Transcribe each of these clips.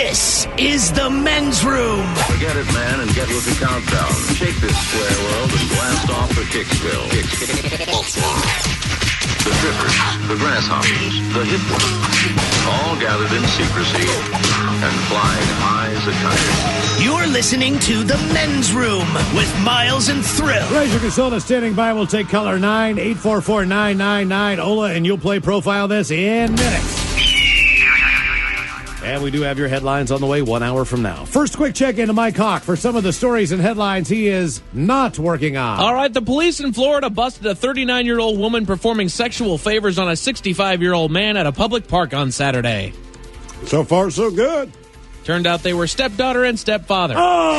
This is the men's room. Forget it, man, and get with the countdown. Shake this square world and blast off for Kicksville. The trippers, the grasshoppers, the hip ones, all gathered in secrecy and flying high as a kite. You're listening to the men's room with Miles and Thrill. Razor Consola standing by. We'll take caller 9-844-999. Ola, and you'll play Profile This in minutes. And we do have your headlines on the way 1 hour from now. First, quick check into Mike Hawk for some of the stories and headlines he is not working on. All right, the police in Florida busted a 39-year-old woman performing sexual favors on a 65-year-old man at a public park on Saturday. So far, so good. Turned out they were stepdaughter and stepfather. Oh!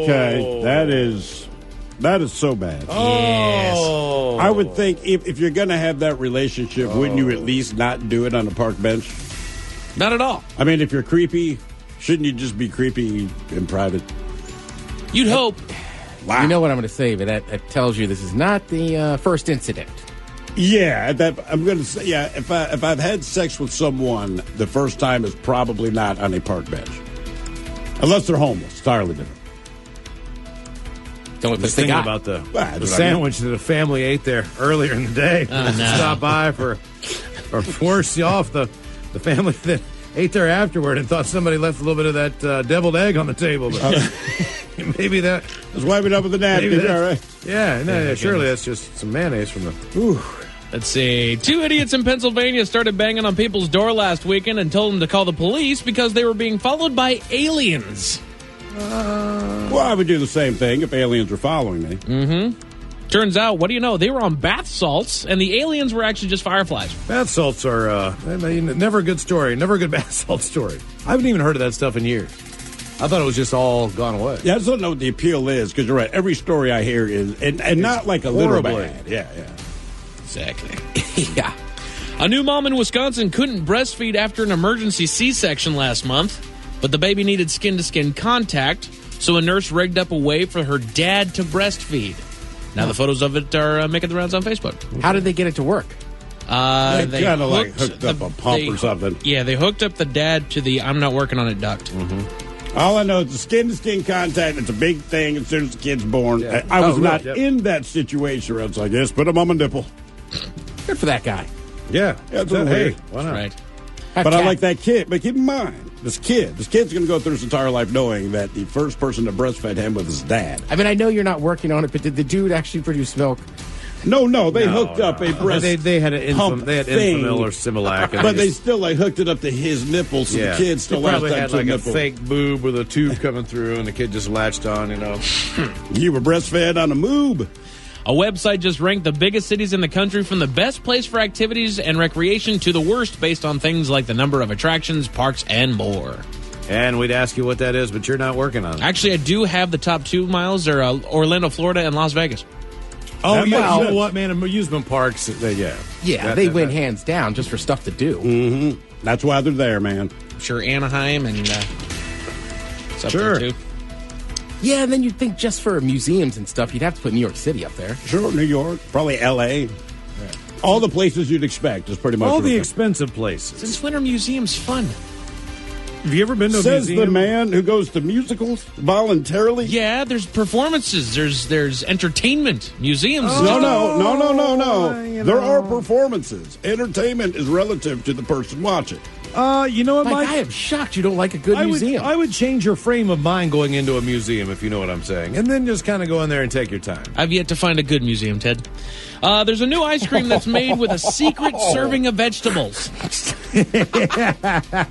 Okay, that is so bad. Yes. I would think if you're going to have that relationship, wouldn't you at least not do it on a park bench? Not at all. I mean, if you're creepy, shouldn't you just be creepy in private? You'd hope. Wow. You know what I'm going to say, but that tells you this is not the first incident. Yeah, I'm going to say, yeah, if I've had sex with someone, the first time is probably not on a park bench. Unless they're homeless. Entirely different. Don't I was thinking about the sandwich that a family ate there earlier in the day. Oh, no. Stop by or force you off the family that ate there afterward and thought somebody left a little bit of that deviled egg on the table. But maybe that was wiping up with the napkin. All right. Yeah, surely that's just some mayonnaise from the. Ooh. Let's see. 2 idiots in Pennsylvania started banging on people's door last weekend and told them to call the police because they were being followed by aliens. Well, I would do the same thing if aliens were following me. Mm-hmm. Turns out, what do you know? They were on bath salts, and the aliens were actually just fireflies. Bath salts are never a good story. Never a good bath salt story. I haven't even heard of that stuff in years. I thought it was just all gone away. Yeah, I just don't know what the appeal is, because you're right. Every story I hear is, and not like a little bad. Yeah. Exactly. Yeah. A new mom in Wisconsin couldn't breastfeed after an emergency C-section last month, but the baby needed skin-to-skin contact, so a nurse rigged up a way for her dad to breastfeed. Now the photos of it are making the rounds on Facebook. How did they get it to work? They kind of like hooked up a pump or something. Yeah, they hooked up the dad to the I'm not working on it duct. Mm-hmm. All I know is the skin-to-skin contact. It's a big thing as soon as the kid's born. Yeah. I was not in that situation where it's like, yes, put him on my nipple. Good for that guy. Yeah. That's hey, why not? Right. But I like that kid. But keep in mind, this kid's going to go through his entire life knowing that the first person to breastfeed him was his dad. I mean, I know you're not working on it, but did the dude actually produce milk? No, they hooked up a breast They had an pump Infamil or Similac. But they still hooked it up to his nipples, so the kid still probably had like a nipple. fake boob with a tube coming through, and the kid just latched on, You were breastfed on a moob. A website just ranked the biggest cities in the country from the best place for activities and recreation to the worst based on things like the number of attractions, parks, and more. And we'd ask you what that is, but you're not working on it. Actually, I do have the top 2 miles. They're Orlando, Florida, and Las Vegas. Oh, That yeah, makes you know sense. what, man? Amusement parks, Yeah, they win hands down just for stuff to do. Mm-hmm. That's why they're there, man. I'm sure Anaheim and it's up Sure. there, too. Yeah, and then you'd think just for museums and stuff, you'd have to put New York City up there. Sure, New York, probably L.A. All the places you'd expect is pretty much all what the it is. expensive places. Since when are museums fun? Have you ever been to a Says museum? the man who goes to musicals voluntarily. Yeah, there's performances. There's entertainment. Museums. No. There are performances. Entertainment is relative to the person watching. You know what, Mike, Mike? I am shocked you don't like a good museum. I would change your frame of mind going into a museum, if you know what I'm saying, and then just kind of go in there and take your time. I've yet to find a good museum, Ted. There's a new ice cream that's made with a secret serving of vegetables.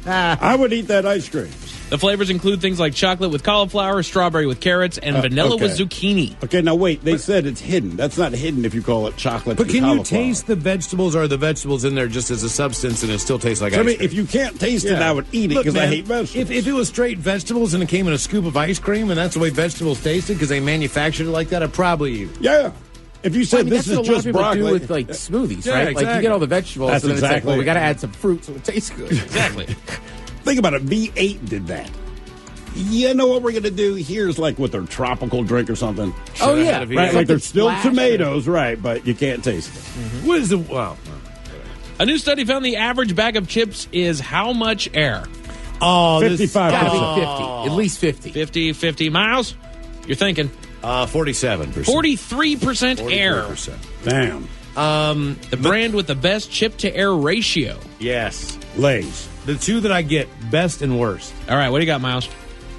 I would eat that ice cream. The flavors include things like chocolate with cauliflower, strawberry with carrots, and vanilla with zucchini. Okay, now wait. They said it's hidden. That's not hidden if you call it chocolate. But and can you cauliflower. taste the vegetables, or are the vegetables in there just as a substance and it still tastes like So, ice I mean, cream? if you can't taste it, Yeah. I would eat it Look, because I man, hate vegetables. If it was straight vegetables and it came in a scoop of ice cream and that's the way vegetables tasted because they manufactured it like that, I'd probably eat it. Yeah. If you said this that's is what a lot just of people broccoli. do with like smoothies, Yeah, right? Like you exactly. get all the vegetables, That's and then it's like, exactly well, we it. got to add some fruit so it tastes good. Exactly. Think about it. V8 did that. You know what we're going to do? Here's like with their tropical drink or something. Oh, yeah. Right, Right, like there's still Splash. tomatoes, right, but you can't taste it. What is the... Well... A new study found the average bag of chips is how much air? Oh, 55%. Gotta be 50. At least 50. 50. Miles, you're thinking. 47%. 43% air. 44%. Damn. The brand with the best chip-to-air ratio. Yes. Lay's. The two that I get, best and worst. All right, what do you got, Miles?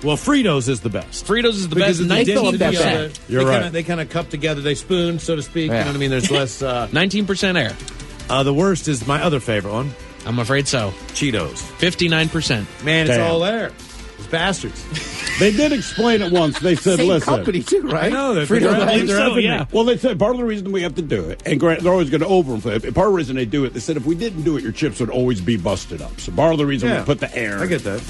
Well, Fritos is the best. Fritos is the Because best. of the fill up that density bag. of it. You're right. They kind of cup together. They spoon, so to speak. Yeah. You know what I mean? There's less. 19% air. The worst is my other favorite one, I'm afraid so. Cheetos. 59%. Man, it's Damn. all there. It's bastards. They did explain it once. They said, Same listen. company, too, right? I know, they're- Frito-Lay. I believe so, everything. yeah. Well, they said part of the reason we have to do it, and they're always going to overinflate it. Part of the reason they do it, they said if we didn't do it, your chips would always be busted up. So part of the reason we put the air. I get that.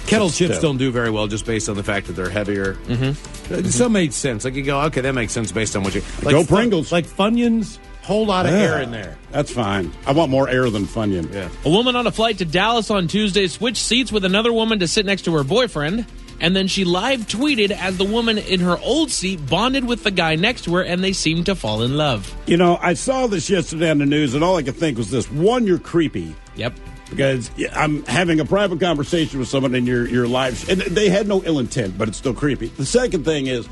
Kettle But chips still. don't do very well just based on the fact that they're heavier. Mm-hmm. Some made sense. Like you go, okay, that makes sense based on what you like. Go Pringles. Like Funyuns, whole lot of air in there. That's fine. I want more air than Funyun. Yeah. A woman on a flight to Dallas on Tuesday switched seats with another woman to sit next to her boyfriend, and then she live tweeted as the woman in her old seat bonded with the guy next to her, and they seemed to fall in love. You know, I saw this yesterday on the news, and all I could think was this. One, you're creepy. Yep. Because I'm having a private conversation with someone in your live, and they had no ill intent, but it's still creepy. The second thing is,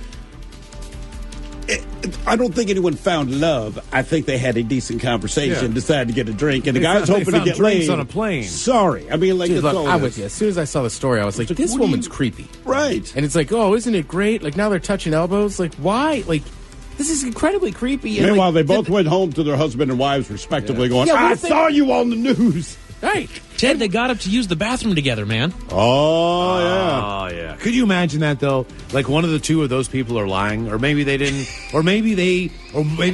I don't think anyone found love. I think they had a decent conversation, Yeah. decided to get a drink, and the They guy's found- hoping they to found get drinks laid on a plane. Sorry, I mean, like Dude, that's look, all I'm it with is. you. As soon as I saw the story, I was like, like, this what do woman's you- creepy. Right. And it's like, oh, isn't it great? Like, now they're touching elbows. Like, why? Like, this is incredibly creepy. And, Meanwhile, like, they both went home to their husband and wives, respectively, going, Yeah, what I if they- saw you on the news. Right. Ted, they got up to use the bathroom together, man. Oh, yeah. Oh yeah. Could you imagine that though? Like one of the two of those people are lying, or maybe they didn't, or maybe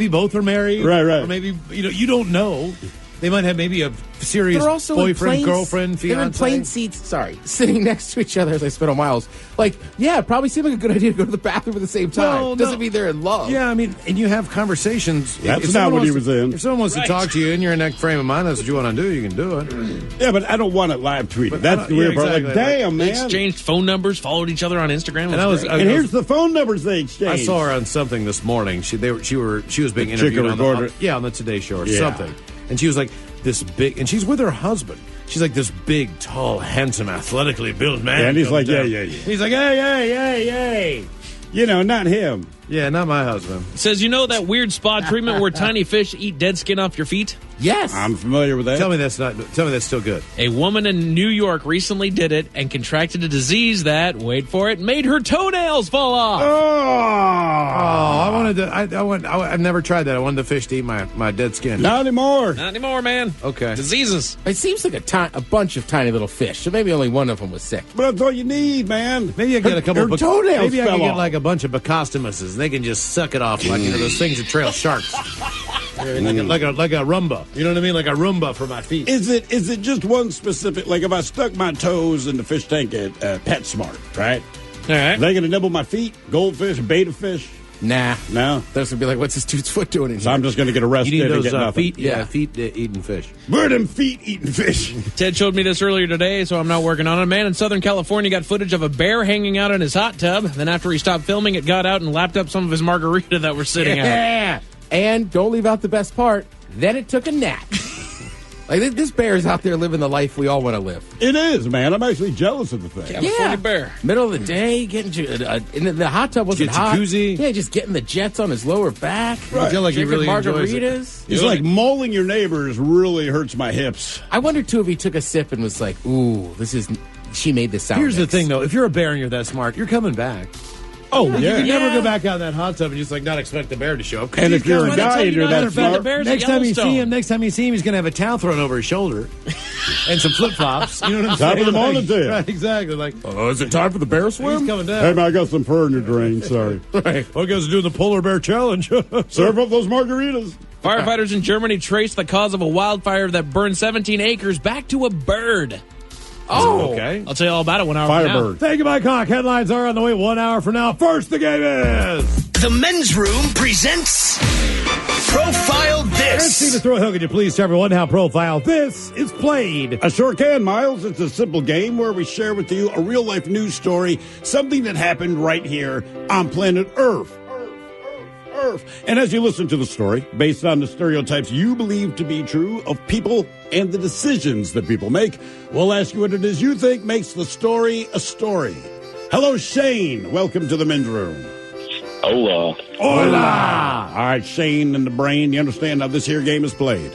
both are married, Right. Or maybe you don't know. They might have maybe a serious They're also boyfriend, in planes, girlfriend, They're in fiance. plane seats, sitting next to each other as they spit on Miles. Like, yeah, it probably seemed like a good idea to go to the bathroom at the same time. Well, Doesn't no. mean they're in love. Yeah, I mean, and you have conversations. That's If not someone what he wants was to- in. If someone wants Right. to talk to you and you're in that frame of mind, that's what you want to do. You can do it. Yeah, but I don't want it live tweeted. That's I the don't- weird yeah, part. Like, exactly. damn, They man. exchanged phone numbers, followed each other on Instagram. And I was, And here's the phone numbers they exchanged. I saw her on something this morning. She was being The interviewed chick on the, recorder. on the Today Show or Yeah. something, and she was like this big, and she's with her husband. She's like this big, tall, handsome, athletically built man. Yeah, and he's comes like, down. yeah. He's like, hey. You know, not him. Yeah, not my husband. Says, you know that weird spa treatment where tiny fish eat dead skin off your feet? Yes. I'm familiar with that. Tell me that's still good. A woman in New York recently did it and contracted a disease that, wait for it, made her toenails fall off. Oh, I've never tried that. I wanted the fish to eat my dead skin. not anymore. Not anymore, man. Okay. Diseases. It seems like a bunch of tiny little fish. So maybe only one of them was sick. But that's all you need, man. Maybe I get a couple Her of toenails maybe I fell can get off. like a bunch of Bacostomuses, and they can just suck it off like those things that trail sharks. like a Roomba. You know what I mean? Like a Roomba for my feet. Is it just one specific? Like if I stuck my toes in the fish tank at PetSmart, right? All right. Are they going to nibble my feet? Goldfish, beta fish? Nah. No. Those would be like, what's this dude's foot doing in So here? I'm just going to get You arrested need and those get nothing. feet. Yeah, feet eating fish. Where them feet eating fish? Ted showed me this earlier today, so I'm not working on it. A man in Southern California got footage of a bear hanging out in his hot tub. Then after he stopped filming, it got out and lapped up some of his margarita that were sitting out. Yeah. And don't leave out the best part. Then it took a nap. Like, this bear is out there living the life we all want to live. It is, man. I'm actually jealous of the thing. California bear. Middle of the day, getting in the hot tub wasn't Get hot. jacuzzi. Yeah, just getting the jets on his lower back. I feel like he drinking really enjoys it. margaritas. It's like mauling your neighbors really hurts my hips. I wonder too if he took a sip and was like, "Ooh, she made this sound." Here's the mix." thing, though. If you're a bear and you're that smart, you're coming back. Oh, You can yeah. never go back out in that hot tub and just like not expect the bear to show up. 'Cause And he's if you're a coming. guy and you're that the smart, bear's at Next time you see Yellowstone. him, he's gonna have a towel thrown over his shoulder and some flip flops. You know what I'm Top saying? of the morning to you. Right, exactly. Like, Is it time for the bear he's swim? coming Hey, down. man, I got some fur in your drain. Sorry. Right. Well, guys are doing the polar bear challenge. Serve up those margaritas. Firefighters in Germany traced the cause of a wildfire that burned 17 acres back to a bird. Oh, Okay. I'll tell you all about it 1 hour from now. Firebird. Thank you, Mike Hawk. Headlines are on the way 1 hour from now. First, the game is. The Men's Room presents Profile Let's see the This. throw hill. Could you please tell everyone how Profile This is played? I sure can, Miles. It's a simple game where we share with you a real-life news story, something that happened right here on planet Earth. Sheriff. And as you listen to the story, based on the stereotypes you believe to be true of people and the decisions that people make, we'll ask you what it is you think makes the story a story. Hello, Shane. Welcome to the men's room. Hola. Hola. All right, Shane and the brain, you understand how this here game is played?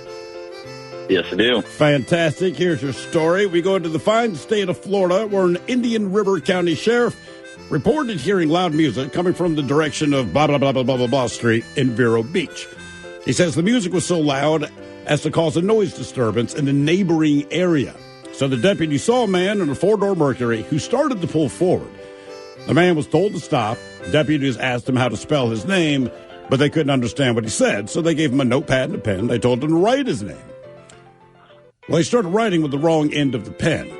Yes, I do. Fantastic. Here's your story. We go to the fine state of Florida, where an Indian River County sheriff reported hearing loud music coming from the direction of blah, blah, blah, blah, blah, blah, blah Street in Vero Beach. He says the music was so loud as to cause a noise disturbance in the neighboring area. So the deputy saw a man in a four-door Mercury who started to pull forward. The man was told to stop. Deputies asked him how to spell his name, but they couldn't understand what he said, so they gave him a notepad and a pen. They told him to write his name. Well, he started writing with the wrong end of the pen.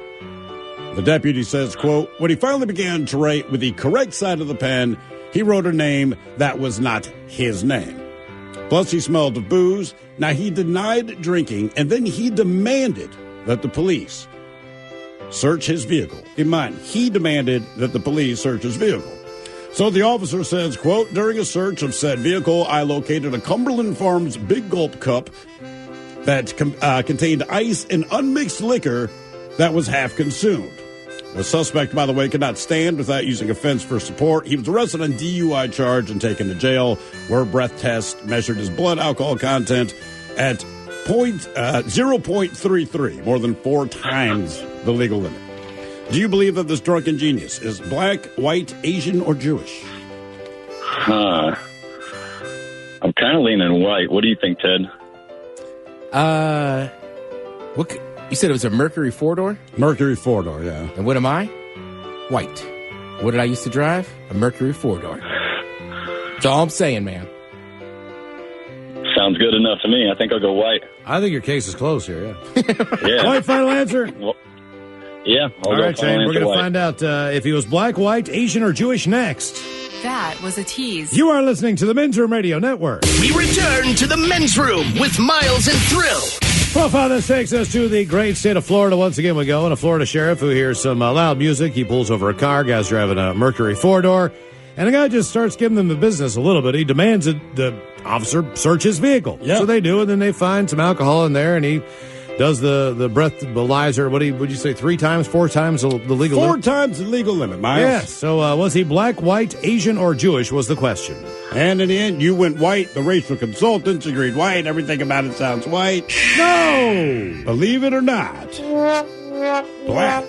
The deputy says, quote, when he finally began to write with the correct side of the pen, he wrote a name that was not his name. Plus, he smelled of booze. Now, he denied drinking, and then he demanded that the police search his vehicle. In mind, he demanded that the police search his vehicle. So the officer says, quote, during a search of said vehicle, I located a Cumberland Farms Big Gulp cup that contained ice and unmixed liquor that was half consumed. The suspect, by the way, could not stand without using a fence for support. He was arrested on DUI charge and taken to jail, where a breath test measured his blood alcohol content at 0.33, more than 4 times the legal limit. Do you believe that this drunken genius is black, white, Asian, or Jewish? I'm kind of leaning white. What do you think, Ted? What? You said it was a Mercury four-door? Mercury four-door, yeah. And what am I? White. What did I used to drive? A Mercury four-door. That's all I'm saying, man. Sounds good enough to me. I think I'll go white. I think your case is closed here, yeah. Yeah. White final answer? Well, yeah. All right, Shane, we're going to find out if he was black, white, Asian, or Jewish next. That was a tease. You are listening to the Men's Room Radio Network. We return to the men's room with Miles and Thrill. Well, this takes us to the great state of Florida. Once again, we go. And a Florida sheriff who hears some loud music. He pulls over a car. Guys driving a Mercury four-door. And the guy just starts giving them the business a little bit. He demands that the officer search his vehicle. Yep. So they do, and then they find some alcohol in there, and he does the breathalyzer. Would you say 3 times, 4 times the legal limit? 4 times the legal limit, Miles. Yes. So was he black, white, Asian, or Jewish was the question. And in the end, you went white. The racial consultants agreed white. Everything about it sounds white. No! Believe it or not, black.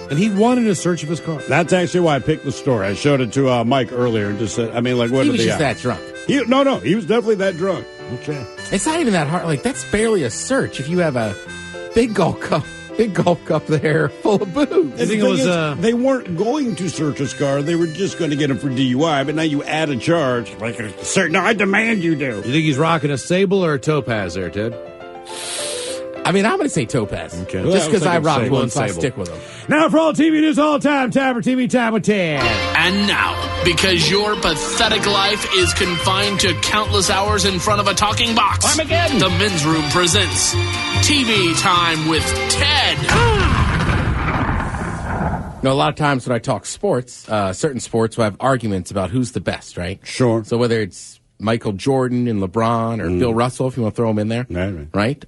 And he wanted a search of his car. That's actually why I picked the story. I showed it to Mike earlier and just said, what he did was just that drunk. No, he was definitely that drunk. Okay. It's not even that hard. Like, that's barely a search if you have a big gulp cup there full of booze. I think it was, they weren't going to search his car. They were just going to get him for DUI, but now you add a charge. Like, no, I demand you do. You think he's rocking a Sable or a Topaz there, Ted? I mean, I'm going to say Topaz. Okay. Just because I rock one, so I'll Sable. stick with him. Now for all TV news all time, time for TV Time with Ted. And now, because your pathetic life is confined to countless hours in front of a talking box, Armageddon. The Men's Room presents TV Time with Ted. You know, a lot of times when I talk sports, certain sports will have arguments about who's the best, right? Sure. So whether it's Michael Jordan and LeBron or Bill Russell, if you want to throw them in there. Right?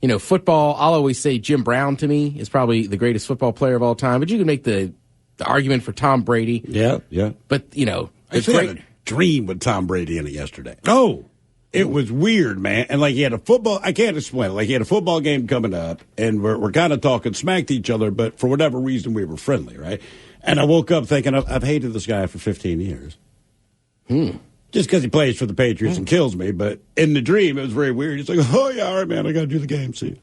You know, football, I'll always say Jim Brown to me is probably the greatest football player of all time. But you can make the argument for Tom Brady. Yeah. But, you know, I had a dream with Tom Brady in it yesterday. Oh. It was weird, man. And like he had a football, I can't explain it. Like he had a football game coming up, and we're kind of talking smack to each other, but for whatever reason, we were friendly, right? And I woke up thinking, I've hated this guy for 15 years. Just because he plays for the Patriots and kills me. But in the dream, it was very weird. He's like, oh, yeah, all right, man, I got to do the game, see.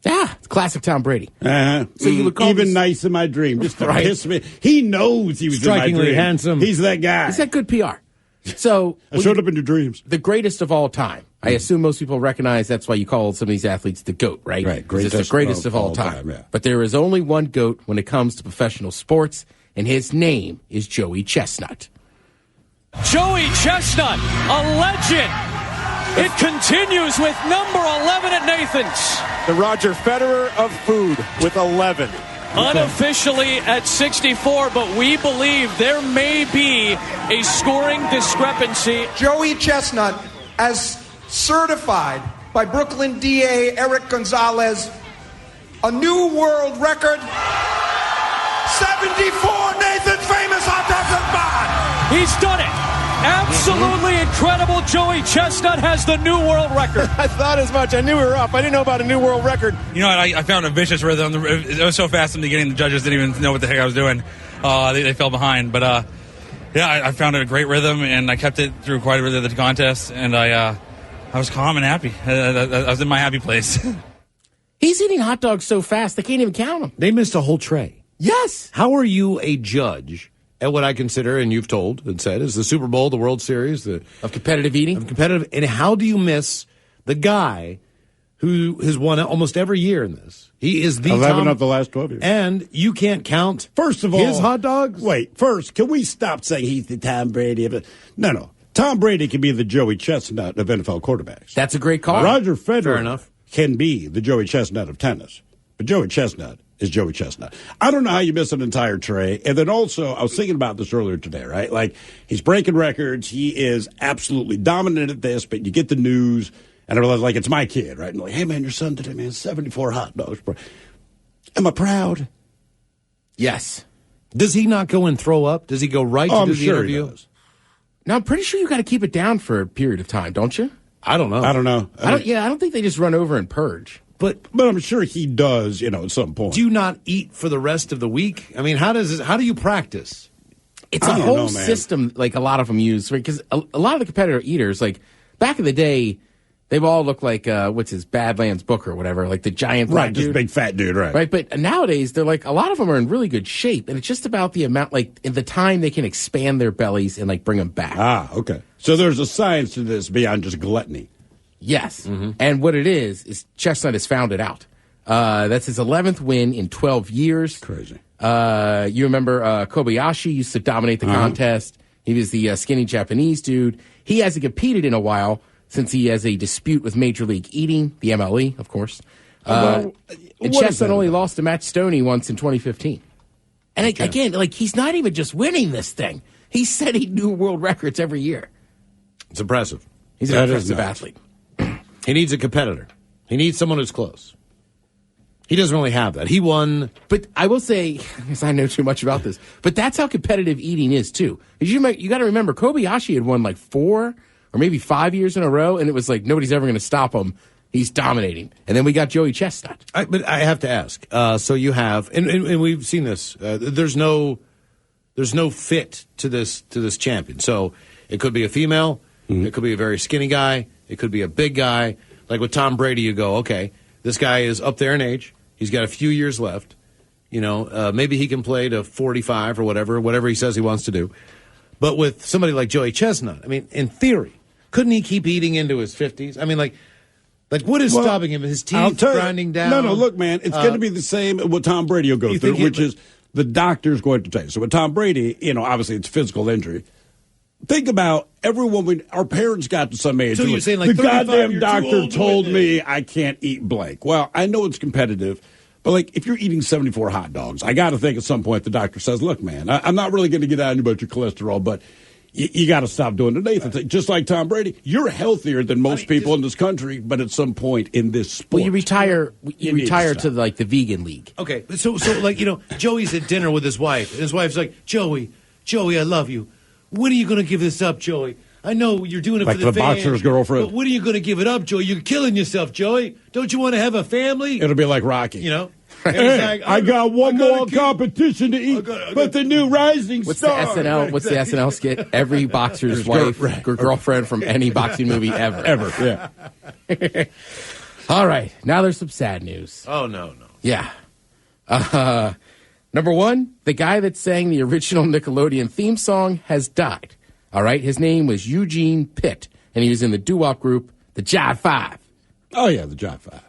Yeah, it's classic Tom Brady. Uh-huh. So you would call even this nice in my dream, just to piss me. He knows he was strikingly in my dream. handsome. He's that guy. He's got good PR. So I showed up in your dreams. The greatest of all time. I assume most people recognize that's why you call some of these athletes the GOAT, right? Right. It's the greatest of all time. Yeah. But there is only one GOAT when it comes to professional sports, and his name is Joey Chestnut. Joey Chestnut, a legend. It continues with number 11 at Nathan's. The Roger Federer of food with 11. unofficially at 64, but we believe there may be a scoring discrepancy. Joey Chestnut, as certified by Brooklyn DA Eric Gonzalez, a new world record, 74 Nathan Famous hot dogs and bond. He's done it. Absolutely incredible. Joey Chestnut has the new world record. I thought as much. I knew we were up. I didn't know about a new world record. You know, I found a vicious rhythm. It was so fast in the beginning, the judges didn't even know what the heck I was doing. They fell behind. But, I found it a great rhythm, and I kept it through quite a bit of the contest, and I was calm and happy. I was in my happy place. He's eating hot dogs so fast, they can't even count them. They missed a whole tray. Yes. How are you a judge at what I consider, and you've told and said, is the Super Bowl, the World Series, of competitive eating? And how do you miss the guy who has won almost every year in this? He is the 11 of the last 12 years. And you can't count first of all, his hot dogs? Wait, first, can we stop saying he's the Tom Brady of it? No. Tom Brady can be the Joey Chestnut of NFL quarterbacks. That's a great call. Roger Federer Fair enough. can be the Joey Chestnut of tennis. But Joey Chestnut is Joey Chestnut. I don't know how you miss an entire tray. And then also, I was thinking about this earlier today, right? Like, he's breaking records. He is absolutely dominant at this, but you get the news, and I realize, like, it's my kid, right? And like, hey, man, your son today, man, 74 hot dogs, bro. Am I proud? Yes. Does he not go and throw up? Does he go right to do the interview? He does. Now, I'm pretty sure you got to keep it down for a period of time, don't you? I don't know. I don't know. I don't think they just run over and purge. But I'm sure he does, at some point. Do you not eat for the rest of the week? I mean, how do you practice? It's a whole system, like a lot of them use, because a lot of the competitor eaters, like back in the day, they've all looked like what's his Badlands Booker or whatever, like the giant right, dude. just big fat dude, right? Right, but nowadays they're like a lot of them are in really good shape, and it's just about the amount, like in the time they can expand their bellies and like bring them back. Ah, okay. So there's a science to this beyond just gluttony. Yes, and what it is Chestnut has found it out. That's his 11th win in 12 years. Crazy. You remember Kobayashi used to dominate the contest. He was the skinny Japanese dude. He hasn't competed in a while since he has a dispute with Major League Eating, the MLE, of course. And Chestnut only lost to Matt Stoney once in 2015. And again, like, he's not even just winning this thing. He's setting new world records every year. It's impressive. He's an impressive athlete. He needs a competitor. He needs someone who's close. He doesn't really have that. He won. But I will say, because I know too much about this, but that's how competitive eating is, too. You got to remember, Kobayashi had won like 4 or maybe 5 years in a row, and it was like nobody's ever going to stop him. He's dominating. And then we got Joey Chestnut. But I have to ask. So you have, and we've seen this. There's no fit to this champion. So it could be a female. It could be a very skinny guy. It could be a big guy. Like with Tom Brady, you go, okay, this guy is up there in age. He's got a few years left. Maybe he can play to 45 or whatever he says he wants to do. But with somebody like Joey Chestnut, I mean, in theory, couldn't he keep eating into his 50s? I mean, like what is stopping him? His teeth grinding down? No, look, man, it's going to be the same what Tom Brady will go through, which is the doctor's going to tell you. So with Tom Brady, obviously it's physical injury. Think about every woman, our parents got to some age. So you're saying like the goddamn doctor old told me I can't eat blank. Well, I know it's competitive, but like if you're eating 74 hot dogs, I got to think at some point the doctor says, look, man, I'm not really going to get on you about your cholesterol, but you got to stop doing the Nathan thing. Just like Tom Brady, you're healthier than most people in this country, but at some point in this sport. Well, you retire to like the vegan league. Okay, so like, Joey's at dinner with his wife, and his wife's like, Joey, I love you. When are you going to give this up, Joey? I know you're doing it like for the fans, boxer's girlfriend. But when are you going to give it up, Joey? You're killing yourself, Joey. Don't you want to have a family? It'll be like Rocky. And Hey, like, I got one more competition to eat, but the new rising star. What's the SNL skit? Every boxer's wife or girlfriend from any boxing movie ever. Ever, yeah. All right, now there's some sad news. Oh, no. Yeah. Number one, the guy that sang the original Nickelodeon theme song has died. All right, his name was Eugene Pitt, and he was in the doo-wop group, the Jive 5. Oh, yeah, the Jive 5.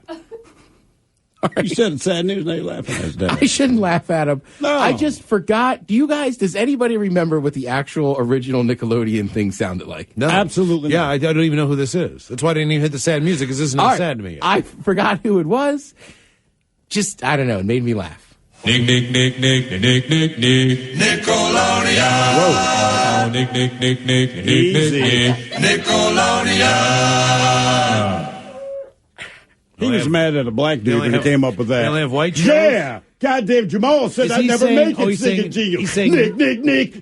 Right. You said it's sad news, now you're laughing at that. I shouldn't laugh at him. No. I just forgot. Does anybody remember what the actual original Nickelodeon thing sounded like? No. Absolutely Yeah, not. I don't even know who this is. That's why I didn't even hit the sad music, because this is not sad to me yet. I forgot who it was. Just, I don't know, it made me laugh. Nick. Nickelodeon. Whoa. Nick. Easy. Nickelodeon. He was mad at a black dude when he came up with that. They only have white shows? Yeah. Goddamn, Jamal said I'd never make it singing jingle. He's saying, Nick. Nick.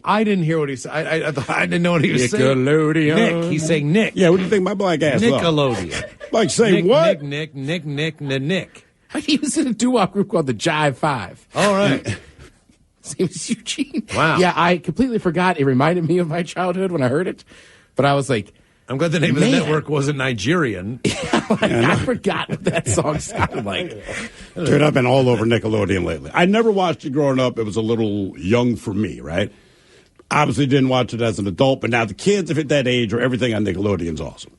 I didn't hear what he said. I didn't know what he was saying. Nickelodeon. Nick. He's saying Nick. Yeah, what do you think my black ass thought? Nickelodeon. Like saying what? Nick. He was in a doo-wop group called the Jive 5. All right. His name was Eugene. Wow. Yeah, I completely forgot. It reminded me of my childhood when I heard it. But I was like, I'm glad the name of the network wasn't Nigerian. I forgot what that song sounded like. Dude, I've been all over Nickelodeon lately. I never watched it growing up. It was a little young for me, right? Obviously didn't watch it as an adult, but now the kids have hit that age where everything on Nickelodeon's awesome.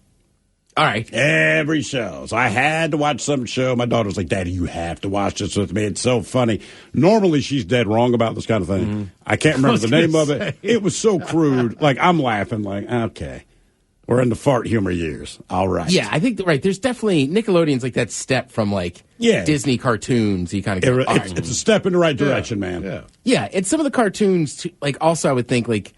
All right. Every show. So I had to watch some show. My daughter was like, Daddy, you have to watch this with me. It's so funny. Normally, she's dead wrong about this kind of thing. Mm-hmm. I can't remember the name of it. It was so crude. Like, I'm laughing like, okay. We're in the fart humor years. All right. Yeah, I think, right, there's definitely, Nickelodeon's like that step from, like, Disney cartoons. You kind of go, it's a step in the right direction, man. Yeah. Yeah, and some of the cartoons, like, also I would think, like,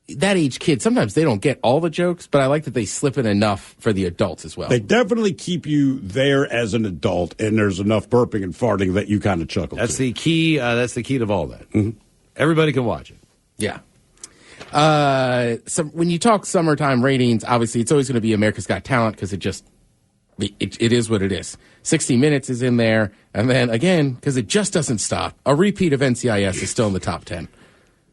that age kids, sometimes they don't get all the jokes, but I like that they slip in enough for the adults as well. They definitely keep you there as an adult, and there's enough burping and farting that you kind of chuckle. That's the key. That's the key to all that. Mm-hmm. Everybody can watch it. Yeah. So when you talk summertime ratings, obviously it's always going to be America's Got Talent because it is what it is. 60 Minutes is in there, and then again, because it just doesn't stop, a repeat of NCIS is still in the top 10.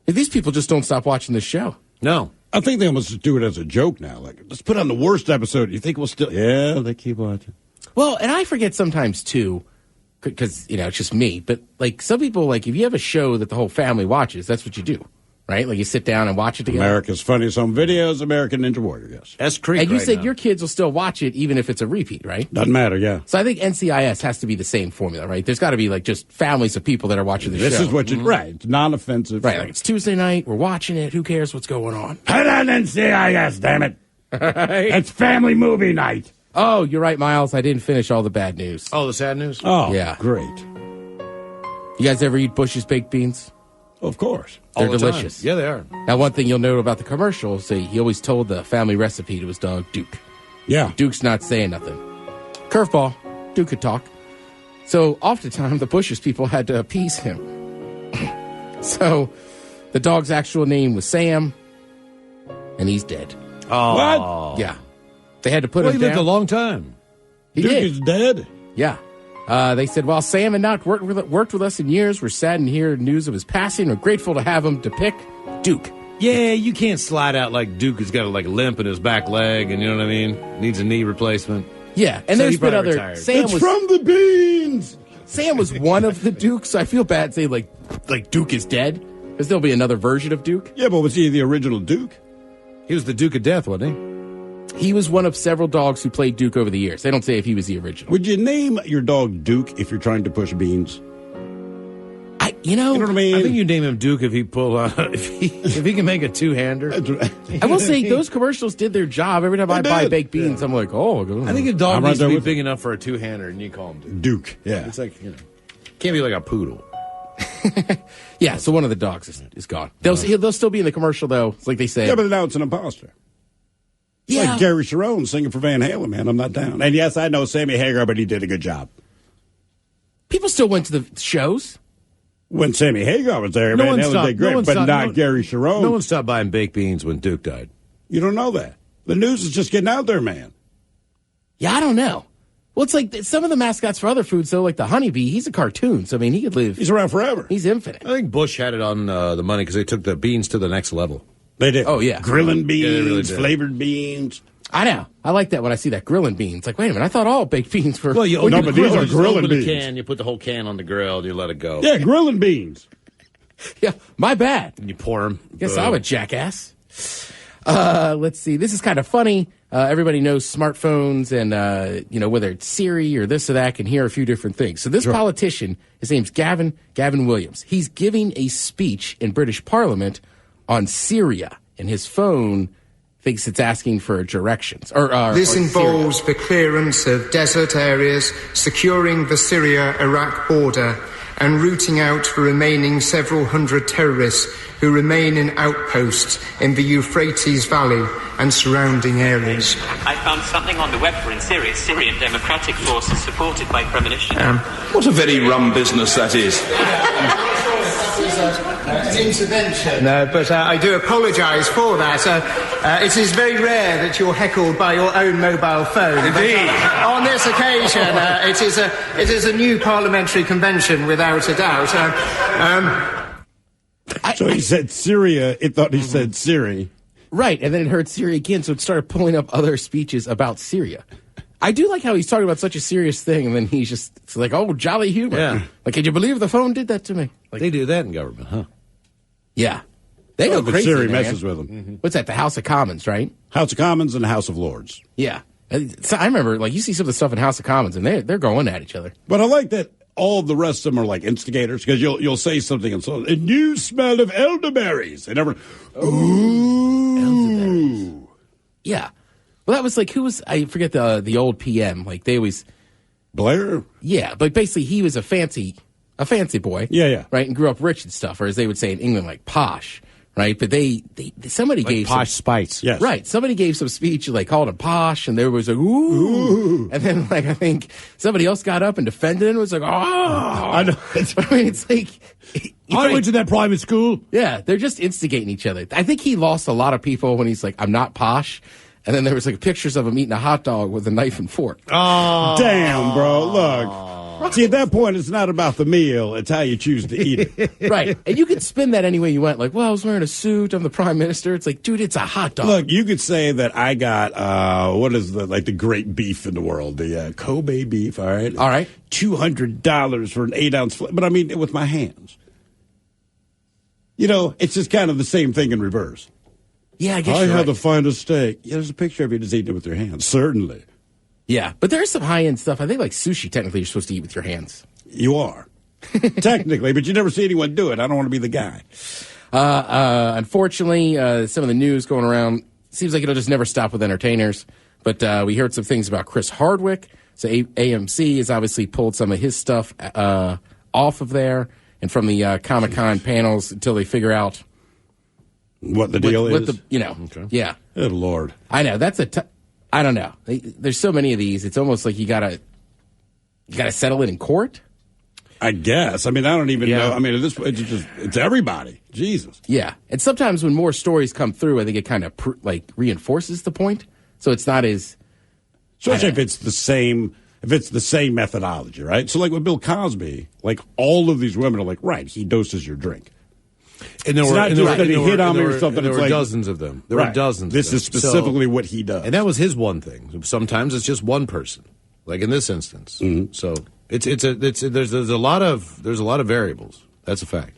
These people just don't stop watching this show. No. I think they almost do it as a joke now. Like, let's put on the worst episode. You think we'll still... Yeah, they keep watching. Well, and I forget sometimes, too, because, it's just me, but, like, some people, like, if you have a show that the whole family watches, that's what you do. Right? Like you sit down and watch it together. America's Funniest Home Videos, American Ninja Warrior, yes. S Creek. And you right said now. your kids will still watch it even if it's a repeat, right? Doesn't matter, yeah. So I think NCIS has to be the same formula, right? There's got to be like just families of people that are watching the show. This is what you right. It's non-offensive. Right. Like it's Tuesday night. We're watching it. Who cares what's going on? Put on NCIS, damn it. Right? It's family movie night. Oh, you're right, Miles. I didn't finish all the bad news. Oh, the sad news? Oh, yeah. Great. You guys ever eat Bush's baked beans? Of course. They're delicious. Yeah, they are. Now, one thing you'll note about the commercial is he always told the family recipe to his dog, Duke. Yeah. Duke's not saying nothing. Curveball. Duke could talk. So, oftentimes, the Bush's people had to appease him. So, the dog's actual name was Sam, and he's dead. Oh. What? Yeah. They had to put him he down. lived a long time. He Duke did. is dead? Yeah. They said, while Sam had not worked with us in years, we're saddened to hear news of his passing. We're grateful to have him depict Duke. Yeah, you can't slide out like Duke has got a limp in his back leg, and you know what I mean? Needs a knee replacement. Yeah, and So there's he been probably other. retired. Sam It's was from the beans. Sam was one of the Dukes, so I feel bad saying like Duke is dead because there'll be another version of Duke. Yeah, but was he the original Duke? He was the Duke of Death, wasn't he? He was one of several dogs who played Duke over the years. They don't say if he was the original. Would you name your dog Duke if you're trying to push beans? You know what I mean? I think you name him Duke if he if he can make a two-hander. I will say those commercials did their job. Every time I buy baked beans, I'm like, oh. I think a dog I'm needs right to be there big enough for a two-hander, and you call him Duke. Duke, yeah. It's like, can't be like a poodle. Yeah, so one of the dogs is gone. They'll still be in the commercial, though. It's like they say. Yeah, but now it's an imposter. Yeah. Like Gary Sharon singing for Van Halen, man. I'm not down. And yes, I know Sammy Hagar, but he did a good job. People still went to the shows. When Sammy Hagar was there, Van Halen did great, but not Gary Sharon. No one stopped buying baked beans when Duke died. You don't know that. The news is just getting out there, man. Yeah, I don't know. Well, it's like some of the mascots for other foods, though, like the honeybee, he's a cartoon, so I mean, he could live. He's around forever. He's infinite. I think Bush had it on the money because they took the beans to the next level. They did. Oh, yeah. Grilling beans, Yeah, they really did. flavored beans. I know. I like that when I see that grilling beans. Like, wait a minute, I thought all baked beans were. Well, you no, but these are grilling open beans. the can, you put the whole can on the grill, and you let it go. Yeah, grilling beans. Yeah, my bad. And you pour them. Guess I'm a jackass. Let's see. This is kind of funny. Everybody knows smartphones and, whether it's Siri or this or that, can hear a few different things. So this politician, his name's Gavin Williams. He's giving a speech in British Parliament on Syria, and his phone thinks it's asking for directions. This involves the clearance of desert areas, securing the Syria-Iraq border, and rooting out the remaining several hundred terrorists who remain in outposts in the Euphrates Valley and surrounding areas. I found something on the web for in Syria. Syrian Democratic Forces supported by premonition. What a very rum business that is. An intervention. No, but I do apologise for that. It is very rare that you're heckled by your own mobile phone. Indeed. But, on this occasion, it is a new parliamentary convention, without a doubt. So he said Syria. It thought he said Siri. Right, and then it heard Syria again, so it started pulling up other speeches about Syria. I do like how he's talking about such a serious thing, and then he's just it's like, oh, jolly humor. Yeah. Like, can you believe the phone did that to me? Like, they do that in government, huh? Yeah. They go crazy. Siri man. messes with them. Mm-hmm. What's that? The House of Commons, right? House of Commons and House of Lords. Yeah. So I remember, like, you see some of the stuff in House of Commons, and they're going at each other. But I like that all of the rest of them are like instigators, because you'll say something and so a new smell of elderberries, and everyone, ooh, elderberries. Yeah. Well, that was like, who was, I forget the old PM, like they always. Blair? Yeah, but basically he was a fancy boy. Yeah. Right, and grew up rich and stuff, or as they would say in England, like posh. Right, but somebody like gave posh spice. Yes. Right, somebody gave some speech, like called him posh, and there was like ooh, and then like I think somebody else got up and defended it and was like, oh, I know. I mean, it's like I went to that private school. Yeah, they're just instigating each other. I think he lost a lot of people when he's like, I'm not posh, and then there was like pictures of him eating a hot dog with a knife and fork. Oh, damn, bro! Look. See, at that point, it's not about the meal. It's how you choose to eat it. Right. And you could spin that any way you went. Like, well, I was wearing a suit. I'm the prime minister. It's like, dude, it's a hot dog. Look, you could say that I got, what is the great beef in the world? The Kobe beef, all right? All right. $200 for an 8-ounce fillet. But I mean, with my hands. You know, it's just kind of the same thing in reverse. Yeah, I guess I you're had right. the finest steak. Yeah, there's a picture of you just eating it with your hands. Certainly. Yeah, but there's some high-end stuff. I think like sushi, technically, you're supposed to eat with your hands. You are. Technically, but you never see anyone do it. I don't want to be the guy. Unfortunately, some of the news going around seems like it'll just never stop with entertainers. But we heard some things about Chris Hardwick. So AMC has obviously pulled some of his stuff off of there and from the Comic-Con panels until they figure out what the deal is. Okay. Yeah. Good Lord. I know. That's I don't know. There's so many of these. It's almost like you gotta settle it in court. I guess. I mean, I don't even know. I mean, at this point, it's everybody. Jesus. Yeah. And sometimes when more stories come through, I think it kind of reinforces the point. So it's not as. Especially if it's the same. If it's the same methodology, right? So, like with Bill Cosby, like all of these women are like, right, he doses your drink. And there it's were, not just that he hit on me or something. There It's were like, dozens of them. There right. were dozens. This of them. is specifically what he does, and that was his one thing. Sometimes it's just one person, like in this instance. Mm-hmm. So there's a lot of variables. That's a fact.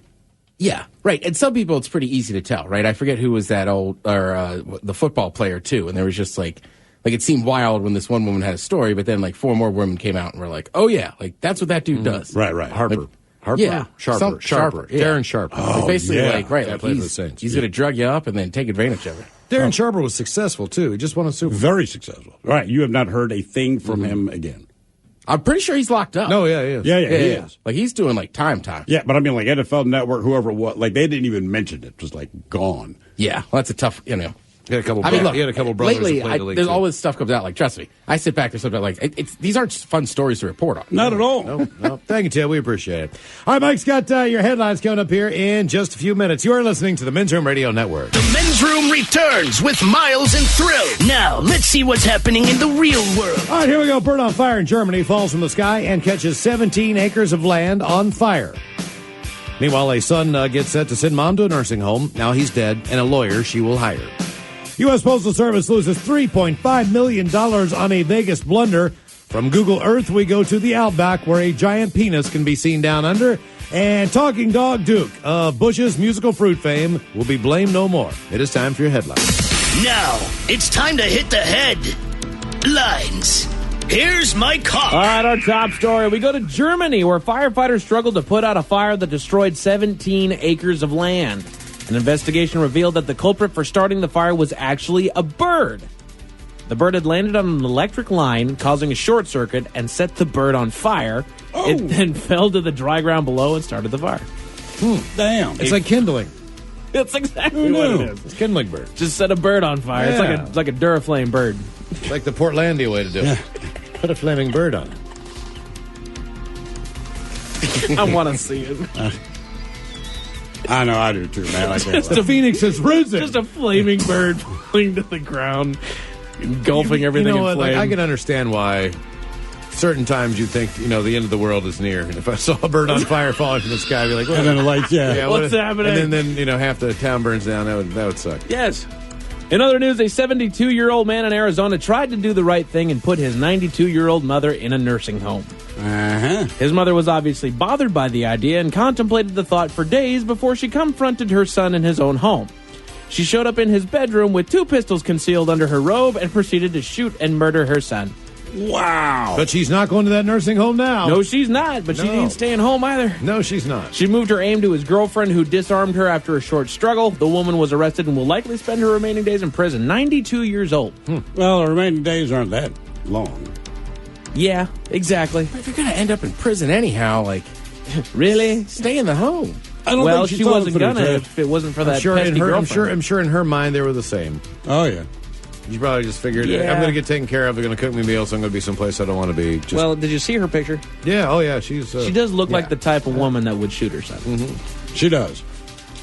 Yeah, right. And some people, it's pretty easy to tell, right? I forget who was that the football player too, and there was just like it seemed wild when this one woman had a story, but then like 4 more women came out and were like, oh yeah, like that's what that dude does. Right. Harper. Yeah, Sharper. Yeah. Darren Sharper. Like basically, like played for the Saints. He's going to drug you up and then take advantage of it. Darren Sharper was successful too. He just won a Super Bowl. Very successful. Right. You have not heard a thing from him again. I'm pretty sure he's locked up. No, yeah, he is. Yeah, he is. Like he's doing like time. Yeah, but I mean, like NFL Network, whoever it was, like they didn't even mention it. It was like gone. Yeah, well, that's a tough, He had a couple. He had a couple brothers. Lately, who played the league there's too. all this stuff comes out. Like, trust me, I sit back and sometimes like these aren't fun stories to report on. Not at all. No. Thank you, Ted. We appreciate it. All right, Mike's got your headlines coming up here in just a few minutes. You are listening to the Men's Room Radio Network. The Men's Room returns with Miles and Thrill. Now, let's see what's happening in the real world. All right, here we go. Bird on fire in Germany falls from the sky and catches 17 acres of land on fire. Meanwhile, a son gets set to send mom to a nursing home. Now he's dead, and a lawyer she will hire. U.S. Postal Service loses $3.5 million on a Vegas blunder. From Google Earth, we go to the Outback, where a giant penis can be seen down under. And Talking Dog Duke of Bush's musical fruit fame will be blamed no more. It is time for your headlines. Now, it's time to hit the headlines. Here's Mike Hawk. All right, our top story. We go to Germany, where firefighters struggled to put out a fire that destroyed 17 acres of land. An investigation revealed that the culprit for starting the fire was actually a bird. The bird had landed on an electric line, causing a short circuit, and set the bird on fire. Oh. It then fell to the dry ground below and started the fire. Damn. It's like kindling. That's exactly what it is. It's kindling bird. Just set a bird on fire. Yeah. It's like a Duraflame bird. It's like the Portlandia way to do it. Put a flaming bird on it. I want to see it. I know, I do too, man. I can't The phoenix has risen. Just a flaming bird falling to the ground, engulfing everything you know in what? flame. I can understand why certain times you think, the end of the world is near. And if I saw a bird on fire falling from the sky, I'd be like, what? And then the lights, What's happening? And then half the town burns down. That would suck. Yes. In other news, a 72-year-old man in Arizona tried to do the right thing and put his 92-year-old mother in a nursing home. Uh-huh. His mother was obviously bothered by the idea and contemplated the thought for days before she confronted her son in his own home. She showed up in his bedroom with 2 pistols concealed under her robe and proceeded to shoot and murder her son. Wow. But she's not going to that nursing home now. No, she's not, but she ain't staying home either. No, she's not. She moved her aim to his girlfriend, who disarmed her after a short struggle. The woman was arrested and will likely spend her remaining days in prison. 92 years old. Well, the remaining days aren't that long. Yeah, exactly. But if you're going to end up in prison anyhow, really? Stay in the home. I don't Well, think she thought wasn't it through, gonna Ted. if it wasn't for that I'm pesky girlfriend. I'm sure in her mind they were the same. Oh, yeah. You probably just figured, Yeah. I'm going to get taken care of. They're going to cook me meals. So I'm going to be someplace I don't want to be. Just, Well, did you see her picture? yeah. Oh, yeah. She's. She does look like the type of woman that would shoot her son. She does.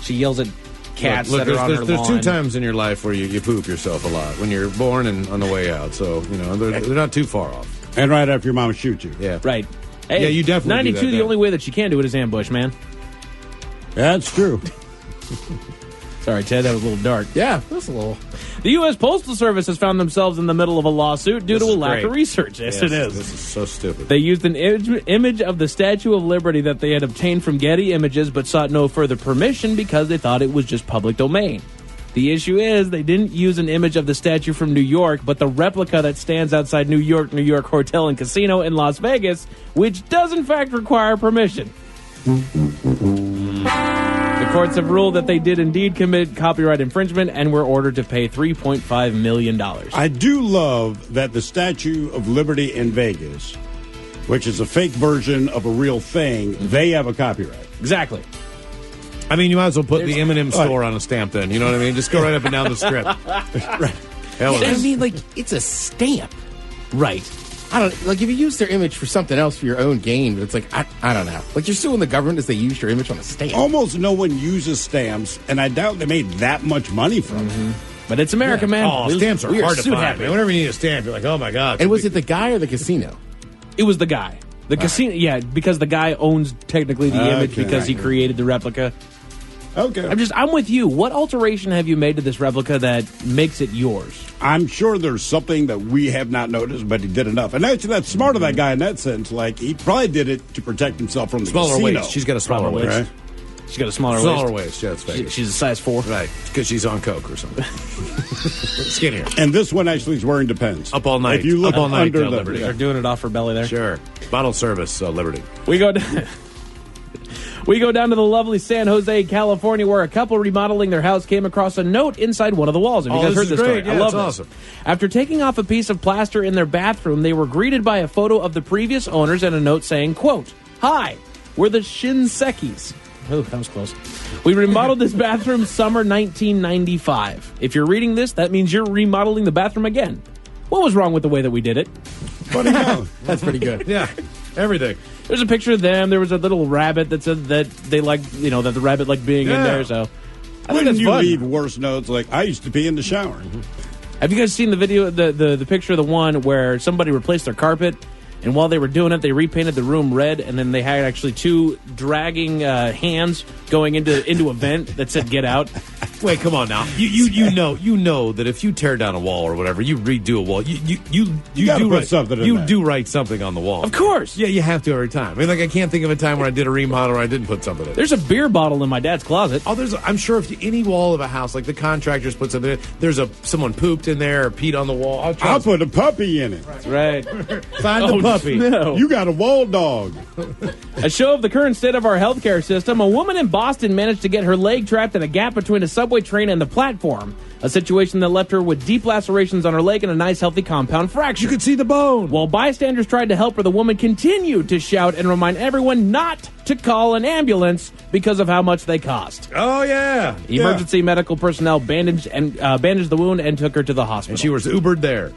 She yells at cats Look, that are on her there's lawn. 2 times in your life where you poop yourself a lot. When you're born and on the way out. So, they're not too far off. And right after your mom shoots you. Yeah. Right. Hey, Yeah, you definitely do 92, that, the Dan. only way that she can do it is ambush, man. That's true. Sorry, Ted, that was a little dark. Yeah, that's a little. The U.S. Postal Service has found themselves in the middle of a lawsuit due This to a is lack great. of research. Yes, it is. This is so stupid. They used an image of the Statue of Liberty that they had obtained from Getty Images but sought no further permission because they thought it was just public domain. The issue is they didn't use an image of the statue from New York, but the replica that stands outside New York Hotel and Casino in Las Vegas, which does in fact require permission. The courts have ruled that they did indeed commit copyright infringement and were ordered to pay $3.5 million. I do love that the Statue of Liberty in Vegas, which is a fake version of a real thing, they have a copyright. Exactly. I mean, you might as well put the M&M store on a stamp then. You know what I mean? Just go right up and down the strip. Right. Hell with I it. mean, it's a stamp. Right. I don't if you use their image for something else for your own gain, but it's I don't know. You're suing the government as they used your image on a stamp. Almost no one uses stamps, and I doubt they made that much money from it. But it's America, man. Oh, stamps are we hard to suit find. happy. Man. Whenever you need a stamp, you're like, oh my God. And was it the guy or the casino? It was the guy. The casino, yeah, because the guy owns technically the image Okay. because he created the replica. Okay. I'm with you. What alteration have you made to this replica that makes it yours? I'm sure there's something that we have not noticed, but he did enough. And actually, that's smart of that guy in that sense. He probably did it to protect himself from the Smaller casino. waist. She's got a smaller Probably. waist. Right? She's got a smaller Smaller waist. waist. Yeah, it's fake. She's a size 4. Right. Because she's on coke or something. Skinnier. And this one actually is wearing Depends. Up all night. If you look Up all night, under the Liberty. They're doing it off her belly there. Sure. Bottle service, Liberty. We go down. We go down to the lovely San Jose, California, where a couple remodeling their house came across a note inside one of the walls. Have you guys heard this story? Yeah, I love it's this. awesome. After taking off a piece of plaster in their bathroom, they were greeted by a photo of the previous owners and a note saying, quote, "Hi, we're the Shinsekis." Oh, that was close. "We remodeled this bathroom summer 1995. If you're reading this, that means you're remodeling the bathroom again. What was wrong with the way that we did it?" That's pretty good. Yeah. Everything. There's a picture of them. There was a little rabbit that said that they like, that the rabbit liked being in Yeah. there. So I think When that's you fun. leave worse notes like, I used to pee in the shower. Have you guys seen the video, the picture of the one where somebody replaced their carpet, and while they were doing it, they repainted the room red, and then they had actually 2 dragging hands going into a vent that said "Get out." Wait, come on now. You know that if you tear down a wall or whatever, you redo a wall. You gotta do put write something in You there. do write something on the wall. Of course. Yeah, you have to every time. I mean, I can't think of a time where I did a remodel where I didn't put something in. There's a beer bottle in my dad's closet. Oh, I'm sure if any wall of a house, like the contractors put something in, someone pooped in there or peed on the wall. I'll put a puppy in it. Right. Find Oh, the puppy. No. You got a wall dog. A show of the current state of our healthcare system. A woman in Boston managed to get her leg trapped in a gap between a subway train and the platform. A situation that left her with deep lacerations on her leg and a nice, healthy compound fracture. You could see the bone. While bystanders tried to help her, the woman continued to shout and remind everyone not to call an ambulance because of how much they cost. Oh, yeah. Emergency medical personnel bandaged the wound and took her to the hospital. And she was Ubered there.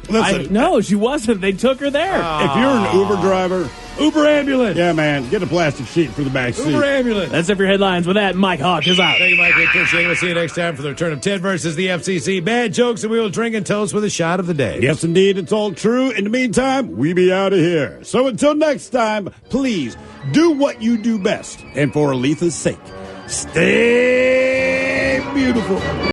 Listen, no, she wasn't. They took her there. If you're an Uber driver, Uber ambulance. Yeah, man, get a plastic sheet for the back seat. Uber ambulance. That's it for your headlines. With that, Mike Hawk is out. Thank you, Mike. We appreciate it. We'll see you next time for the return of Ted versus the FCC. Bad jokes, and we will drink and toast with a shot of the day. Yes, indeed. It's all true. In the meantime, we be out of here. So until next time, please do what you do best. And for Aletha's sake, stay beautiful.